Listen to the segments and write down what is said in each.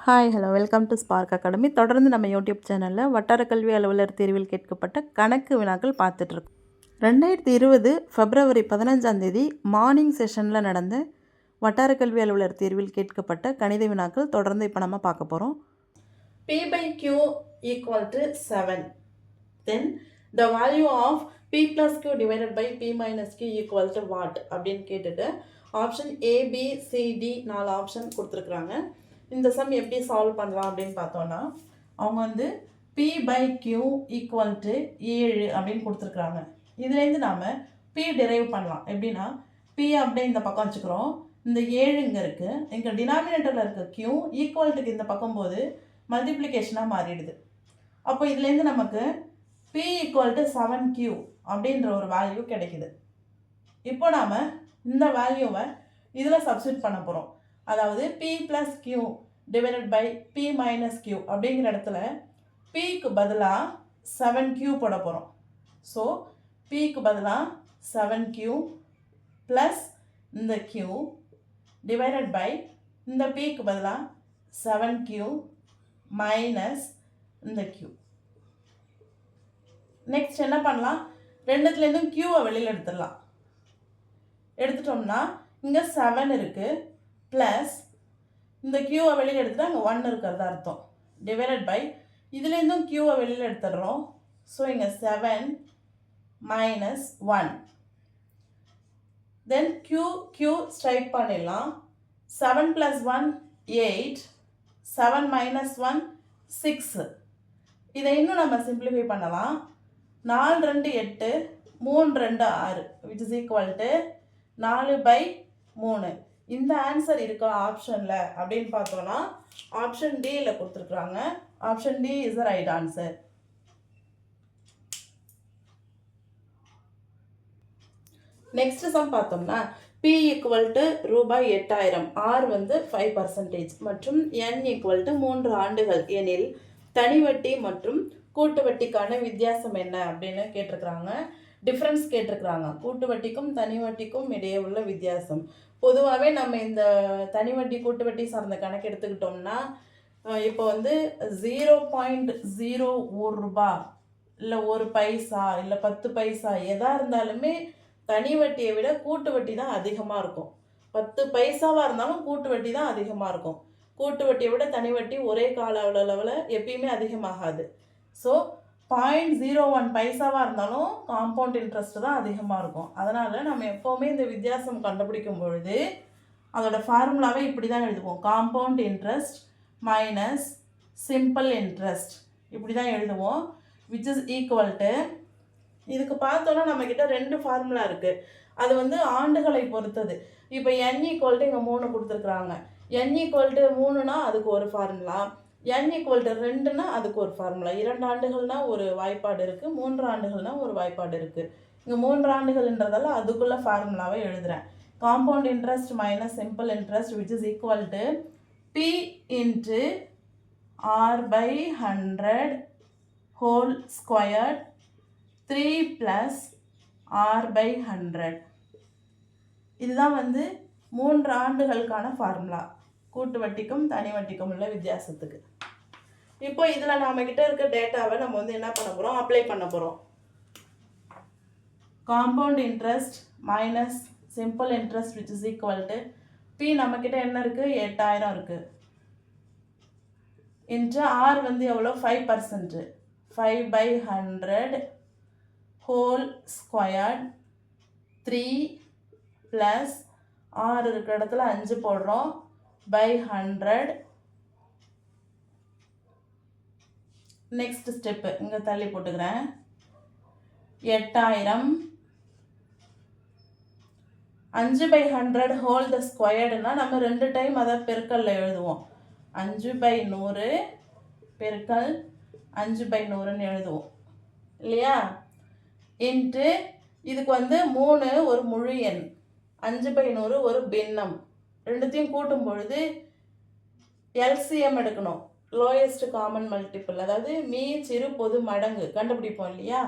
Hi hello welcome to spark academy. தொடர்ந்து நம்ம YouTube சேனலில் வட்டார கல்வி அலுவலர் தேர்வில் கேட்கப்பட்ட கணக்கு வினாக்கள் பார்த்துட்ருக்கோம். 2020 February 15 மார்னிங் செஷனில் நடந்த வட்டார கல்வி அலுவலர் தேர்வில் கேட்கப்பட்ட கணித வினாக்கள் தொடர்ந்து இப்போ நம்ம பார்க்க போகிறோம். P/Q = 7. Then the value of P plus Q divided by P minus Q equal to what அப்படின்னு கேட்டுட்டு ஆப்ஷன் ABCD 4 ஆப்ஷன் கொடுத்துருக்குறாங்க. இந்த சம் எப்படி சால்வ் பண்ணலாம் அப்படின்னு பார்த்தோன்னா, அவங்க வந்து P/Q = 7 அப்படின்னு கொடுத்துருக்குறாங்க. இதுலேருந்து நாம் P டிரைவ் பண்ணலாம். எப்படின்னா P அப்படியே இந்த பக்கம் வச்சுக்கிறோம், இந்த 7 இங்கே இருக்குது, இங்கே டினாமினேட்டரில் இருக்க Q ஈக்குவல்ட்டுக்கு இந்த பக்கம் போது மல்டிப்ளிகேஷனாக மாறிடுது. அப்போ இதுலேருந்து நமக்கு P = 7Q அப்படின்ற ஒரு வேல்யூ கிடைக்குது. இப்போ நாம் இந்த வேல்யூவை இதில் சப்ஸ்டியூட் பண்ண போகிறோம். அதாவது P plus Q divided by P minus Q அப்படிங்கிற இடத்துல Pக்கு பதிலாக 7Q போட போகிறோம். ஸோ Pக்கு பதிலாக 7Q ப்ளஸ் இந்த Q divided by இந்த Pக்கு பதிலாக 7Q மைனஸ் இந்த Q. நெக்ஸ்ட் என்ன பண்ணலாம், ரெண்டுத்துலேருந்தும் Qவை வெளியில் எடுத்துடலாம். எடுத்துட்டோம்னா இங்கே 7 இருக்குது ப்ளஸ் இந்த Qவை வெளியில் எடுத்துகிட்டா அங்கே 1 இருக்கிறதா அர்த்தம். டிவைடட் பை இதுலேருந்தும் Qவை வெளியில் எடுத்துடுறோம். ஸோ இங்கே 7 மைனஸ் 1. தென் Q ஸ்ட்ரைக் பண்ணிடலாம். 7 + 1 8, 7 மைனஸ் 1 6. இதை இன்னும் நம்ம சிம்பிளிஃபை பண்ணலாம். 4 2 8, 3 2 6 which is equal to 4/3. இந்த ஆன்சர் இருக்கா ஆப்ஷனில் அப்படின்னு பார்த்தோன்னா ஆப்ஷன் டியில் கொடுத்துருக்குறாங்க. Option D is the right answer. Next sum பார்த்தோம்னா P = ரூபாய் 8000, R வந்து 5% மற்றும் N = 3 ஆண்டுகள் எனில் தனி வட்டி மற்றும் கூட்டு வட்டிக்கான வித்தியாசம் என்ன அப்படின்னு கேட்டிருக்கிறாங்க. டிஃப்ரென்ஸ் கேட்டிருக்கிறாங்க. கூட்டு வட்டிக்கும் தனி வட்டிக்கும் இடையே உள்ள வித்தியாசம். பொதுவாகவே நம்ம இந்த தனி வட்டி கூட்டு வட்டி சார்ந்த கணக்கு எடுத்துக்கிட்டோம்னா, இப்போ வந்து 0.01 ரூபா இல்லை 1 பைசா இல்லை 10 பைசா எதாக இருந்தாலுமே தனி வட்டியை விட கூட்டு வட்டி தான் அதிகமாக இருக்கும். 10 பைசாவாக இருந்தாலும் கூட்டு வட்டி தான் அதிகமாக இருக்கும். கூட்டு வட்டியை விட தனி வட்டி ஒரே கால அளவில் எப்பயுமே அதிகமாகாது. ஸோ 0.01 பைசாவாக இருந்தாலும் காம்பவுண்ட் இன்ட்ரெஸ்ட் தான் அதிகமாக இருக்கும். அதனால் நம்ம எப்போவுமே இந்த வித்தியாசம் கண்டுபிடிக்கும் பொழுது அதோட ஃபார்முலாவே இப்படி தான் எழுதுவோம். Compound interest minus simple interest இப்படி தான் எழுதுவோம். விச் இஸ் ஈக்குவல் டு, இதுக்கு பார்த்தோன்னா நம்மக்கிட்ட 2 ஃபார்முலா இருக்குது. அது வந்து ஆண்டுகளை பொறுத்தது. இப்போ N = இங்கே 3 கொடுத்துருக்குறாங்க. N = 3னா அதுக்கு ஒரு ஃபார்முலா, N = 2னா அதுக்கு ஒரு ஃபார்முலா. 2 ஆண்டுகள்னால் ஒரு வாய்ப்பாடு இருக்குது, 3 ஆண்டுகள்னால் ஒரு வாய்ப்பாடு இருக்குது. இங்கே 3 ஆண்டுகள்ன்றதால அதுக்குள்ளே ஃபார்முலாவை எழுதுகிறேன். Compound interest minus simple interest which is equal to P × R/100 whole squared 3 + R/100. இதுதான் வந்து 3 ஆண்டுகளுக்கான ஃபார்முலா கூட்டு வட்டிக்கும் தனி வட்டிக்கும் உள்ள வித்தியாசத்துக்கு. இப்போ இதில் நம்மக்கிட்ட இருக்க டேட்டாவை நம்ம வந்து என்ன பண்ண போகிறோம், அப்ளை பண்ண போகிறோம். Compound interest minus simple interest which is equal to P நம்மக்கிட்ட என்ன இருக்குது, 8000 இருக்குது, இன்ட்டு R வந்து எவ்வளோ, 5%, 5/100 ஹோல் ஸ்கொயர்ட் 3 + R இருக்கிற இடத்துல 5 போடுறோம் /100. நெக்ஸ்ட் ஸ்டெப்பு இங்கே தள்ளி போட்டுக்கிறேன். 8000 5/100 ஹோல் த ஸ்கொயர்டுனா நம்ம 2 டைம் அதை பெருக்கல்ல எழுதுவோம். 5/100 பெருக்கல் 5/100ன்னு எழுதுவோம் இல்லையா. இன்ட்டு இதுக்கு வந்து 3 ஒரு முழு எண், 5/100 ஒரு பின்னம். ரெண்டுத்தையும் கூட்டும் பொழுது LCM எடுக்கணும், லோயஸ்ட் காமன் மல்டிபிள், அதாவது மீ சிறு பொது மடங்கு கண்டுபிடிப்போம் இல்லையா.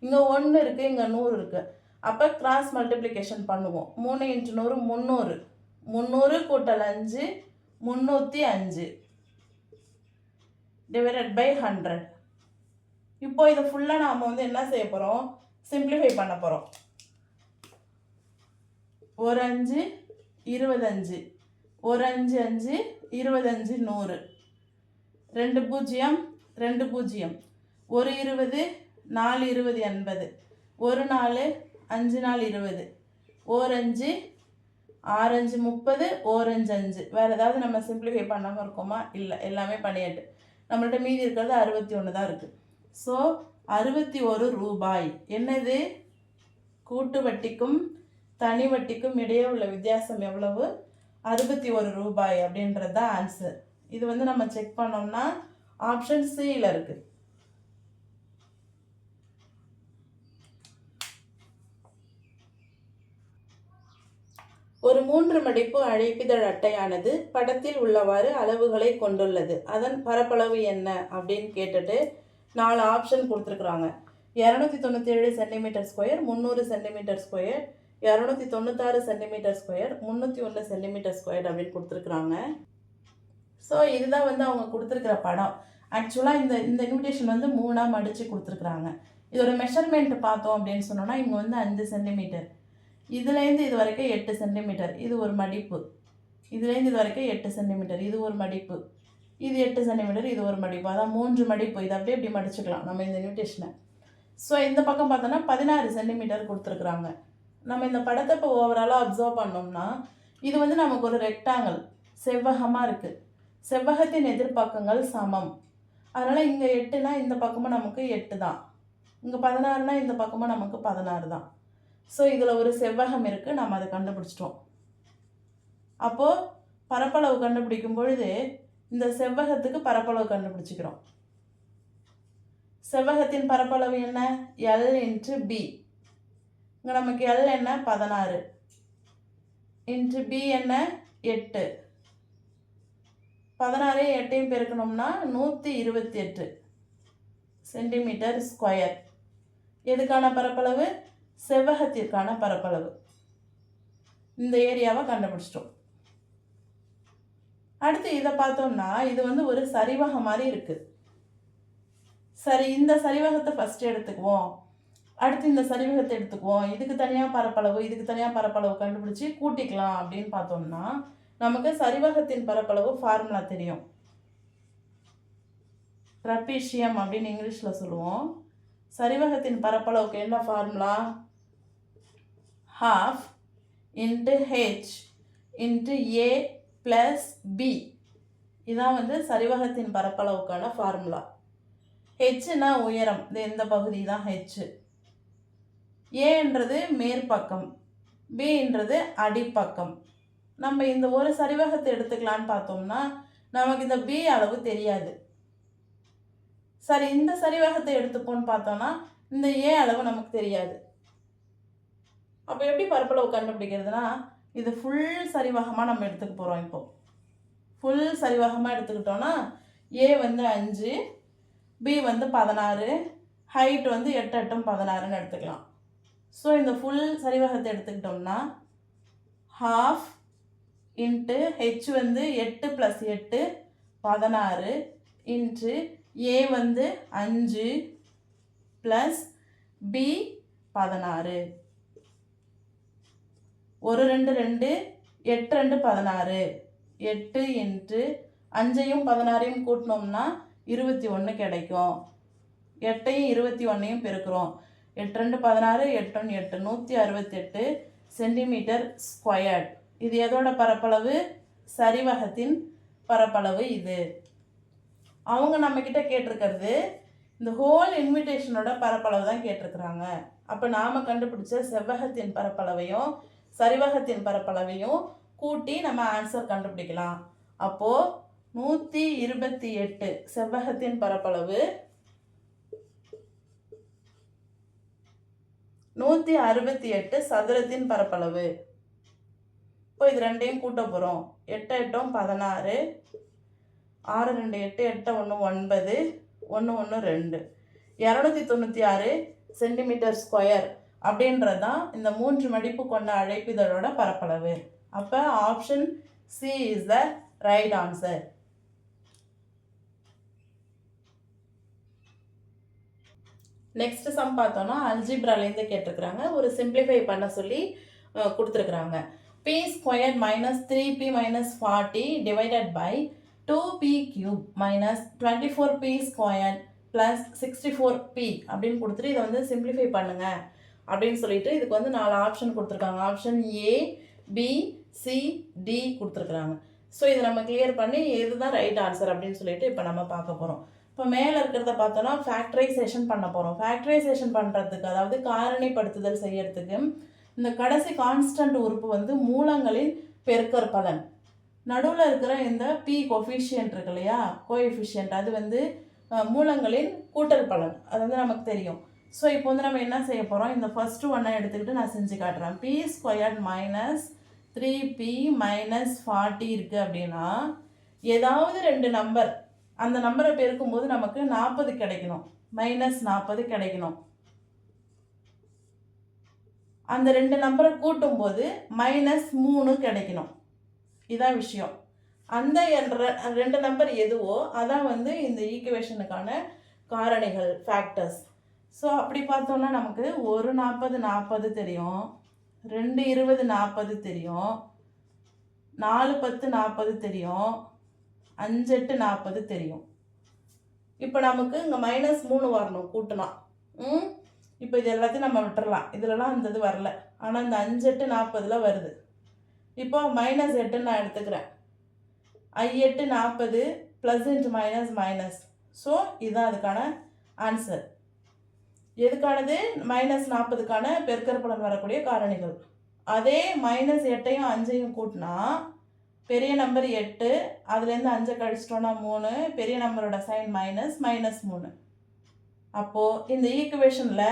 இங்கே 1 இருக்குது, இங்கே 100 இருக்குது. அப்போ கிராஸ் மல்டிப்ளிகேஷன் பண்ணுவோம். 3 × 100 300, 300 + 5 305. Divided by 100. இப்போ இதை ஃபுல்லாக நாம் வந்து என்ன செய்ய போகிறோம், சிம்பிளிஃபை பண்ண போகிறோம். 1 5 25, 1 5 5 25 100, 2 0 2 0, 1 20 4 20 80, 1 4 5 4 20, 1 5 6 5 30, 1 5 5. வேறு ஏதாவது நம்ம சிம்பிளிஃபை பண்ணாமல் இருக்கோமா? இல்லை, எல்லாமே பண்ணியாட்டு. நம்மள்ட்ட மீதி இருக்கிறது 61 தான் இருக்குது. ஸோ 61 ரூபாய். என்னது? கூட்டு வட்டிக்கும் தனி வட்டிக்கும் இடையே உள்ள வித்தியாசம் எவ்வளவு? 61 ரூபாய் அப்படின்றது தான் ஆன்சர். இது வந்து நம்ம செக் பண்ணோம்னா ஆப்ஷன் சியில் இருக்குது. ஒரு 3 மடிப்பு அழைப்பிதழ் அட்டையானது படத்தில் உள்ளவாறு அளவுகளை கொண்டுள்ளது. அதன் பரப்பளவு என்ன அப்படின்னு கேட்டுட்டு 4 ஆப்ஷன் கொடுத்துருக்குறாங்க. 297 centimetre square, 300 centimetre square, 296 centimetre square, 301 centimetre square அப்படின்னு கொடுத்துருக்குறாங்க. ஸோ இதுதான் வந்து அவங்க கொடுத்துருக்குற படம். ஆக்சுவலாக இந்த இன்விடேஷன் வந்து 3ஆக மடித்து கொடுத்துருக்குறாங்க. இதோட மெஷர்மெண்ட் பார்த்தோம் அப்படின்னு சொன்னோன்னா இவங்க வந்து 5 சென்டிமீட்டர், இதுலேருந்து இது வரைக்கும் 8 சென்டிமீட்டர், இது ஒரு மடிப்பு, இதுலேருந்து இது வரைக்கும் 8 சென்டிமீட்டர், இது ஒரு மடிப்பு, இது 8 சென்டிமீட்டர், இது ஒரு மடிப்பு. அதான் 3 மடிப்பு. இது அப்படியே இப்படி மடிச்சுக்கலாம் நம்ம இந்த இன்விடேஷனை. ஸோ இந்த பக்கம் பார்த்தோன்னா 16 சென்டிமீட்டர் கொடுத்துருக்குறாங்க. நம்ம இந்த படத்தை இப்போ ஓவராலாக அப்சர்வ் பண்ணோம்னா இது வந்து நமக்கு ஒரு ரெக்டாங்கிள் செவ்வகமாக இருக்குது. செவ்வகத்தின் எதிர்பக்கங்கள் சமம். அதனால் இங்கே 8னா இந்த பக்கமும் நமக்கு 8 தான், இங்கே 16னா இந்த பக்கமும் நமக்கு 16 தான். ஸோ இதில் ஒரு செவ்வகம் இருக்குது, நம்ம அதை கண்டுபிடிச்சிட்டோம். அப்போது பரப்பளவு கண்டுபிடிக்கும் பொழுது இந்த செவ்வகத்துக்கு பரப்பளவு கண்டுபிடிச்சிக்கிறோம். செவ்வகத்தின் பரப்பளவு என்ன? L into B. இங்கே நமக்கு L என்ன? 16 இன்ட்டு பி என்ன? 8. 16 8 பெருக்கணும்னா 128 சென்டிமீட்டர் ஸ்கொயர். எதுக்கான பரப்பளவு? செவ்வகத்திற்கான பரப்பளவு. இந்த ஏரியாவை கண்டுபிடிச்சிட்டோம். அடுத்து இதை பார்த்தோம்னா இது வந்து ஒரு சரிவகம் மாதிரி இருக்குது. சரி, இந்த சரிவகத்தை ஃபஸ்ட்டு எடுத்துக்குவோம், அடுத்து இந்த சரிவகத்தை எடுத்துக்குவோம், இதுக்கு தனியாக பரப்பளவு இதுக்கு தனியாக பரப்பளவு கண்டுபிடிச்சி கூட்டிக்கலாம் அப்படின்னு பார்த்தோம்னா நமக்கு சரிவகத்தின் பரப்பளவு ஃபார்முலா தெரியும். ட்ரபீசியம் அப்படின்னு இங்கிலீஷில் சொல்லுவோம். சரிவகத்தின் பரப்பளவுக்கு என்ன formula? half into H into A plus B. இதான் வந்து சரிவகத்தின் பரப்பளவுக்கான ஃபார்முலா. ஹெச்னா உயரம், இந்த பகுதி தான் ஹெச். ஏன்றது மேற்பக்கம், பின்றது அடிப்பக்கம். நம்ம இந்த ஒரு சரிவகத்தை எடுத்துக்கலான்னு பார்த்தோம்னா நமக்கு இந்த பி அளவு தெரியாது. சரி, இந்த சரிவகத்தை எடுத்துப்போன்னு பார்த்தோம்னா இந்த ஏ அளவு நமக்கு தெரியாது. அப்போ எப்படி பரப்பளவு கண்டுபிடிக்கிறதுனா இது ஃபுல் சரிவகமாக நம்ம எடுத்துக்க போகிறோம். இப்போது ஃபுல் சரிவகமாக எடுத்துக்கிட்டோன்னா ஏ வந்து 5, பி வந்து 16, ஹைட் வந்து 8 8 16ன்னு எடுத்துக்கலாம். ஸோ இந்த ஃபுல் சரிவகத்தை எடுத்துக்கிட்டோம்னா half இன்ட்டு ஹெச் வந்து 8 + 8 16 இன்ட்டு ஏ வந்து 5 ப்ளஸ் பி 16. 1 2 2 8 2 16, 8 இன்ட்டு 5ஐயும் 16ஐயும் கூட்டினோம்னா 21 கிடைக்கும். 8ஐயும் 21ஐயும் பெருக்கிறோம். 8 2 16, 8 1 8, 168 சென்டிமீட்டர் ஸ்கொயர்ட். இது எதோட பரப்பளவு? சரிவகத்தின் பரப்பளவு இது. அவங்க நம்மக்கிட்ட கேட்டிருக்கிறது இந்த ஹோல் இன்விடேஷனோட பரப்பளவு தான் கேட்டிருக்கிறாங்க. அப்போ நாம் கண்டுபிடிச்ச செவ்வகத்தின் பரப்பளவையும் சரிவகத்தின் பரப்பளவையும் கூட்டி நம்ம ஆன்சர் கண்டுபிடிக்கலாம். அப்போது 128 செவ்வகத்தின் பரப்பளவு, 168 சதுரத்தின் பரப்பளவு. இப்போ இது ரெண்டையும் கூட்ட போகிறோம். 8 8 16, 6 2 8, 8 1 9, 1 1 2, 296 சென்டிமீட்டர் ஸ்கொயர் அப்படின்றது தான் இந்த 3 மடிப்பு கொண்ட அழைப்பிதழோட பரப்பளவு. அப்போ option C is the right answer. Next sum பார்த்தோன்னா அல்ஜிப்ராலேருந்து கேட்டிருக்கிறாங்க. ஒரு சிம்பிளிஃபை பண்ண சொல்லி கொடுத்துருக்குறாங்க. P square minus 3p minus 40 divided by 2p cube minus 24p square plus 64p அப்படின்னு கொடுத்துட்டு இதை வந்து சிம்பிளிஃபை பண்ணுங்க அப்படின்னு சொல்லிட்டு இதுக்கு வந்து 4 ஆப்ஷன் கொடுத்துருக்காங்க. Option A, B, C, D கொடுத்துருக்குறாங்க. ஸோ இதை நம்ம கிளியர் பண்ணி இதுதான் ரைட் ஆன்சர் அப்படின்னு சொல்லிட்டு இப்போ நம்ம பார்க்க போகிறோம். இப்போ மேலே இருக்கிறத பார்த்தோன்னா ஃபேக்டரைசேஷன் பண்ண போகிறோம். ஃபேக்டரைசேஷன் பண்ணுறதுக்கு, அதாவது காரணிப்படுத்துதல் செய்யறதுக்கு இந்த கடைசி கான்ஸ்டன்ட் உறுப்பு வந்து மூலங்களின் பெருக்கற்பலன். நடுவில் இருக்கிற இந்த பி கொஃபிஷியன்ட் இருக்கு இல்லையா, கோஎஃபிஷியன்ட், அது வந்து மூலங்களின் கூட்டல் பலன். அது வந்து நமக்கு தெரியும். ஸோ இப்போ வந்து நம்ம என்ன செய்ய போகிறோம், இந்த ஃபஸ்ட்டு ஒன்றை எடுத்துக்கிட்டு நான் செஞ்சு காட்டுறேன். B square minus 3p minus 40 இருக்குது அப்படின்னா ஏதாவது 2 நம்பர், அந்த நம்பரை பெருக்கும்போது நமக்கு 40 கிடைக்கணும், மைனஸ் 40 கிடைக்கணும். அந்த 2 நம்பரை கூட்டும்போது மைனஸ் 3 கிடைக்கணும். இதான் விஷயம். அந்த 2 நம்பர் எதுவோ அதான் வந்து இந்த ஈக்குவேஷனுக்கான காரணிகள், ஃபேக்டர்ஸ். ஸோ அப்படி பார்த்தோன்னா நமக்கு 1 40 40 தெரியும், 2 20 40 தெரியும், 4 10 40 தெரியும், 5 8 40 தெரியும். இப்போ நமக்கு இங்கே மைனஸ் 3 வரணும் கூட்டினா. இப்போ இது எல்லாத்தையும் நம்ம விட்டுறலாம், இதிலலாம் அந்த இது வரல. ஆனால் இந்த 5 8 40 வருது. இப்போ மைனஸ் 8 நான் எடுத்துக்கிறேன். 8 40 plus into minus minus. So இதுதான் அதுக்கான ஆன்சர். எதுக்கானது? மைனஸ் 40க்கான பெருக்கற்பலன் வரக்கூடிய காரணிகள். அதே மைனஸ் 8ஐயும் 5ஐயும் கூட்டினா பெரிய நம்பர் 8, அதுலேருந்து 5 கழிச்சிட்டோன்னா 3, பெரிய நம்பரோட சைன் மைனஸ், மைனஸ் 3. அப்போது இந்த ஈக்குவேஷனில்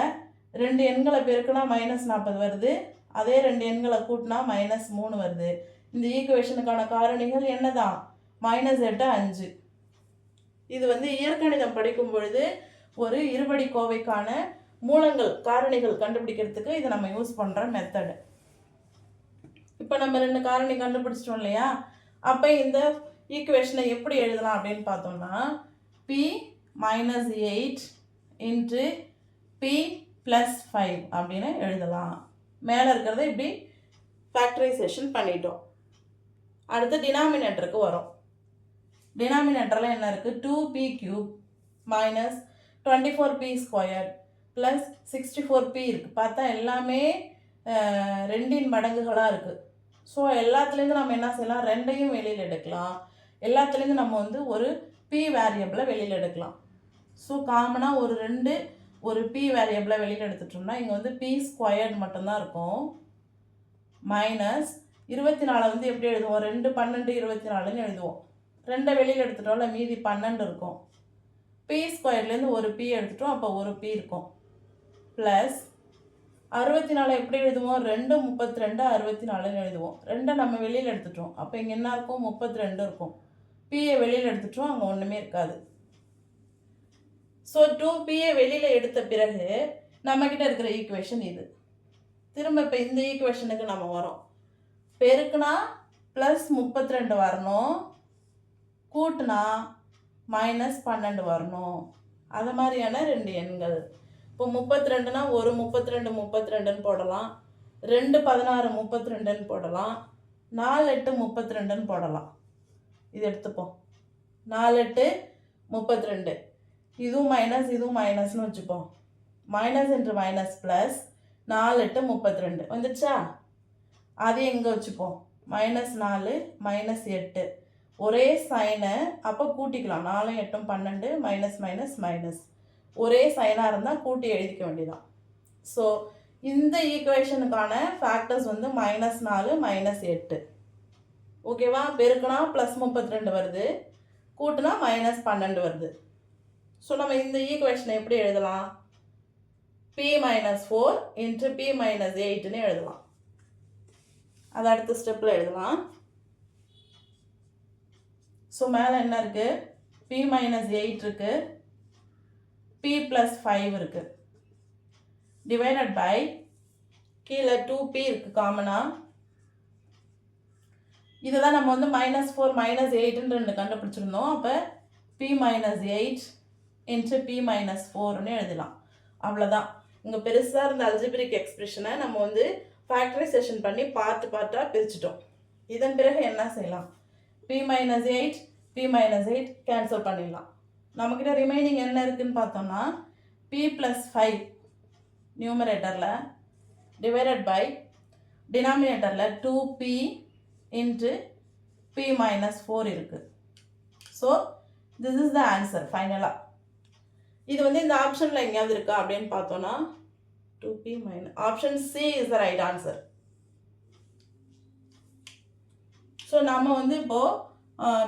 2 எண்களை பெருக்கினா மைனஸ் 40 வருது, அதே 2 எண்களை கூட்டினா மைனஸ் 3 வருது. இந்த ஈக்குவேஷனுக்கான காரணிகள் என்ன தான்? மைனஸ் 8 5. இது வந்து இயற்கணிதம் படிக்கும் பொழுது ஒரு இருபடி கோவைக்கான மூலங்கள், காரணிகள் கண்டுபிடிக்கிறதுக்கு இதை நம்ம யூஸ் பண்ணுற மெத்தடு. இப்போ நம்ம 2 காரணி கண்டுபிடிச்சிட்டோம் இல்லையா, அப்போ இந்த ஈக்குவேஷனை எப்படி எழுதலாம் அப்படின்னு பார்த்தோம்னா p minus 8 into p plus 5 அப்படின்னு எழுதலாம். மேலே இருக்கிறத இப்படி ஃபேக்டரைசேஷன் பண்ணிட்டோம். அடுத்து டினாமினேட்டருக்கு வரும். டினாமினேட்டரில் என்ன இருக்குது? 2p cube minus 24p square plus 64p இருக்குது. பார்த்தா எல்லாமே 2 மடங்குகளாக இருக்குது. ஸோ எல்லாத்துலேருந்து நம்ம என்ன செய்யலாம்? 2ஐயும் வெளியில் எடுக்கலாம். எல்லாத்துலேருந்து நம்ம வந்து ஒரு p வேரியபிளை வெளியில் எடுக்கலாம். ஸோ காமனாக ஒரு 2 ஒரு p வேரியபிளை வெளியில் எடுத்துட்டோம்னா இங்கே வந்து p ஸ்கொயர்டு மட்டும்தான் இருக்கும். மைனஸ் 24 வந்து எப்படி எழுதுவோம்? 2 12 24ன்னு எழுதுவோம். 2ஐ வெளியில் எடுத்துட்டோம்ல, மீதி 12 இருக்கும். p ஸ்கொயர்லேருந்து ஒரு p எடுத்துட்டோம், அப்போ ஒரு p இருக்கும். ப்ளஸ் 64 எப்படி எழுதுவோம்? 2 32 64ன்னு எழுதுவோம். 2ஐ நம்ம வெளியில் எடுத்துட்டோம், அப்போ இங்கே என்ன இருக்கும்? 32 இருக்கும். pயை வெளியில் எடுத்துட்டோம், அங்கே ஒன்றுமே இருக்காது. ஸோ 2pயை வெளியில் எடுத்த பிறகு நம்மக்கிட்ட இருக்கிற ஈக்குவேஷன் இது. திரும்ப இப்போ இந்த ஈக்குவேஷனுக்கு நம்ம வரோம். பெருக்குனா ப்ளஸ் 32 வரணும், கூட்டுனா மைனஸ் 12 வரணும். அது மாதிரியான 2 எண்கள். இப்போ 32னா ஒரு 32 32ன்னு போடலாம், 2 16 32ன்னு போடலாம், 4 8 32ன்னு போடலாம். இது எடுத்துப்போம். 4 8 32, இதுவும் மைனஸ் இதுவும் மைனஸ்னு வச்சுப்போம். மைனஸ் இன்ட்டு மைனஸ் ப்ளஸ் 4 8 32 வந்துடுச்சா? அது எங்கே வச்சுப்போம்? மைனஸ் 4 மைனஸ் 8 ஒரே சைனை, அப்போ கூட்டிக்கலாம். 4 8 12, மைனஸ் மைனஸ் மைனஸ் ஒரே சைனாக இருந்தால் கூட்டி எழுதிக்க வேண்டியதான். ஸோ இந்த ஈக்குவேஷனுக்கான ஃபேக்டர்ஸ் வந்து மைனஸ் 4 மைனஸ் 8. ஓகேவா? பெருக்குனா ப்ளஸ் 32 வருது, கூட்டுனா மைனஸ் 12 வருது. ஸோ நம்ம இந்த ஈக்குவேஷனை எப்படி எழுதலாம்? p minus 4 into p minus 8ன்னு எழுதலாம். அது அடுத்த ஸ்டெப்பில் எழுதலாம். ஸோ மேலே என்ன இருக்குது? p மைனஸ் 8 இருக்குது, p ப்ளஸ் 5 இருக்குது, டிவைடட் பை கீழே 2p இருக்குது காமனாக. இதுதான் நம்ம வந்து மைனஸ் 4 மைனஸ் 8ன்னு 2 கண்டுபிடிச்சிருந்தோம். அப்போ p minus 8 into p minus 4ன்னு எழுதலாம். அவ்வளோதான். இங்கே பெருசாக இருந்த அல்ஜிபிரிக் எக்ஸ்பிரஷனை நம்ம வந்து ஃபேக்டரைசேஷன் பண்ணி பார்ட்டாக பிரிச்சுட்டோம். இதன் பிறகு என்ன செய்யலாம்? p-8 p-8 கேன்சல் பண்ணிடலாம். நம்மக்கிட்ட ரிமைனிங் என்ன இருக்குதுன்னு பார்த்தோம்னா p+5 நியூமரேட்டரில் டிவைடட் பை டினாமினேட்டரில் 2p இன்ட்டு p-4 இருக்குது. So this is the answer ஃபைனலாக. இது வந்து இந்த ஆப்ஷனில் எங்கேயாவது இருக்கா அப்படின்னு பார்த்தோன்னா 2p option C is the right answer. So நம்ம வந்து இப்போது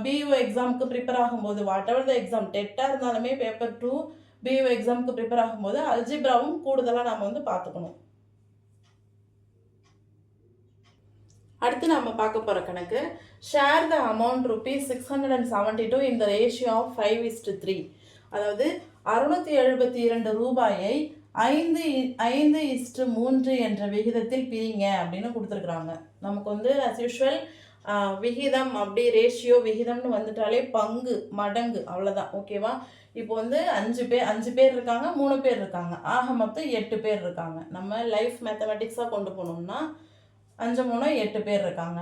பியூ எக்ஸாமுக்கு ப்ரிப்பேர் ஆகும்போது வாட் எவர் த எக்ஸாம் டெட்டாக இருந்தாலுமே பேப்பர் 2 பியூ எக்ஸாமுக்கு ப்ரிப்பேர் ஆகும்போது அல்ஜிப்ராவும் கூடுதலாக நம்ம வந்து பார்த்துக்கணும். அடுத்து நம்ம பார்க்க போகிற கணக்கு share the amount ₹672 in the ratio of 5:3. அதாவது 672 ரூபாயை 5:3 என்ற விகிதத்தில் பிரிங்க அப்படின்னு கொடுத்துருக்குறாங்க. நமக்கு வந்து அஸ் யூஷுவல் விகிதம் அப்படி ரேஷியோ விகிதம்னு வந்துட்டாலே பங்கு மடங்கு அவ்வளோதான். ஓகேவா? இப்போ வந்து 5 பேர் இருக்காங்க, 3 பேர் இருக்காங்க, ஆக மொத்தம் 8 பேர் இருக்காங்க. நம்ம லைஃப் மேத்தமெட்டிக்ஸாக கொண்டு போனோம்னா 5 3 8 பேர் இருக்காங்க.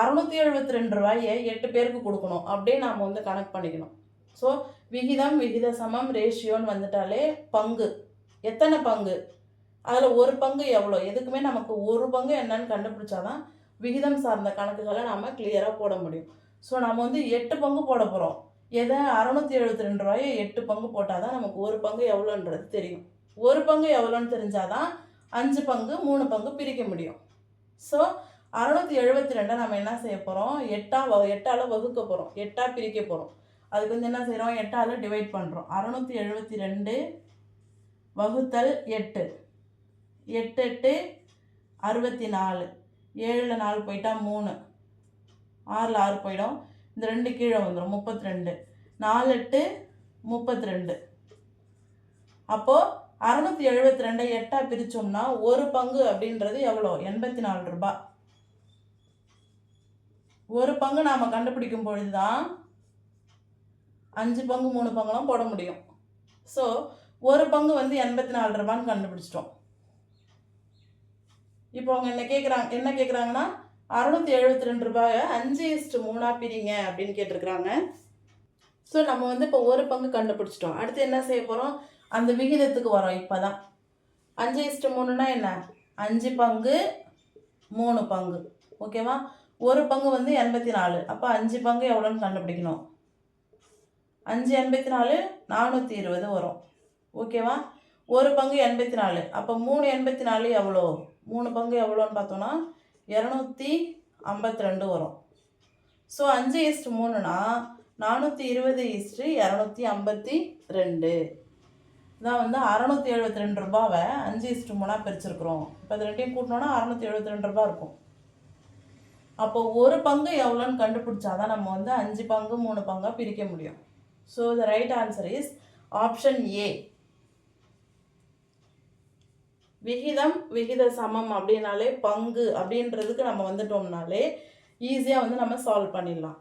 672 ரூபாயை 8 பேருக்கு கொடுக்கணும் அப்படியே நாம் வந்து கணக்கு பண்ணிக்கணும். ஸோ விகித சமம் ரேஷியோன்னு வந்துட்டாலே பங்கு எத்தனை பங்கு, அதில் ஒரு பங்கு எவ்வளோ, எதுக்குமே நமக்கு ஒரு பங்கு என்னன்னு கண்டுபிடிச்சாதான் விகிதம் சார்ந்த கணக்குகளை நாம் கிளியராக போட முடியும். ஸோ நம்ம வந்து 8 பங்கு போட போகிறோம். எதை 672 ரூபாயை 8 பங்கு போட்டால் தான் நமக்கு ஒரு பங்கு எவ்வளோன்றது தெரியும். ஒரு பங்கு எவ்வளோன்னு தெரிஞ்சாதான் 5 பங்கு 3 பங்கு பிரிக்க முடியும். ஸோ 672 நம்ம என்ன செய்ய போகிறோம்? 8ஆல் வகுக்க போகிறோம், 8ஆக பிரிக்க போகிறோம். அதுக்கு வந்து என்ன செய்கிறோம்? 8ஆல் டிவைட் பண்ணுறோம். 672 வகுத்தல் 8, 8 8 64, 7ல் 4 போயிட்டா 3, 6ல் 6 போயிடும், இந்த 2 கீழே வந்துடும் 32, 4 8 32. அப்போது 672 8ஆக பிரித்தோம்னா ஒரு பங்கு அப்படின்றது எவ்வளோ? 84 ரூபாய். ஒரு பங்கு நாம் கண்டுபிடிக்கும் பொழுது தான் 5 பங்கு 3 பங்குலாம் போட முடியும். ஸோ ஒரு பங்கு வந்து 84 ரூபான்னு கண்டுபிடிச்சிட்டோம். இப்போ அவங்க என்ன கேட்குறாங்கன்னா 672 ரூபாயை 5:3 பிரிங்க அப்படின்னு கேட்டிருக்கிறாங்க. ஸோ நம்ம வந்து இப்போ ஒரு பங்கு கண்டுபிடிச்சிட்டோம். அடுத்து என்ன செய்ய போகிறோம்? அந்த விகிதத்துக்கு வரோம். இப்போ தான் 5:3னா என்ன? 5 பங்கு 3 பங்கு. ஓகேவா? ஒரு பங்கு வந்து 84. அப்போ 5 பங்கு எவ்வளோன்னு கண்டுபிடிக்கணும். 5 84 420 வரும். ஓகேவா? ஒரு பங்கு 84. அப்போ 3 84 எவ்வளோ? 3 பங்கு எவ்வளோன்னு பார்த்தோன்னா 252 வரும். ஸோ 5:3னா 420:252 தான் வந்து 672 ரூபாவை 5:3 பிரிச்சிருக்கிறோம். இப்போ அது ரெண்டையும் கூட்டினோன்னா 672 ரூபா இருக்கும். அப்போ ஒரு பங்கு எவ்வளோன்னு கண்டுபிடிச்சாதான் நம்ம வந்து 5 பங்கு 3 பங்காக பிரிக்க முடியும். So the right answer is option A. விகித சமம் அப்படின்னாலே பங்கு அப்படின்றதுக்கு நம்ம வந்துட்டோம்னாலே ஈஸியாக வந்து நம்ம சால்வ் பண்ணிடலாம்.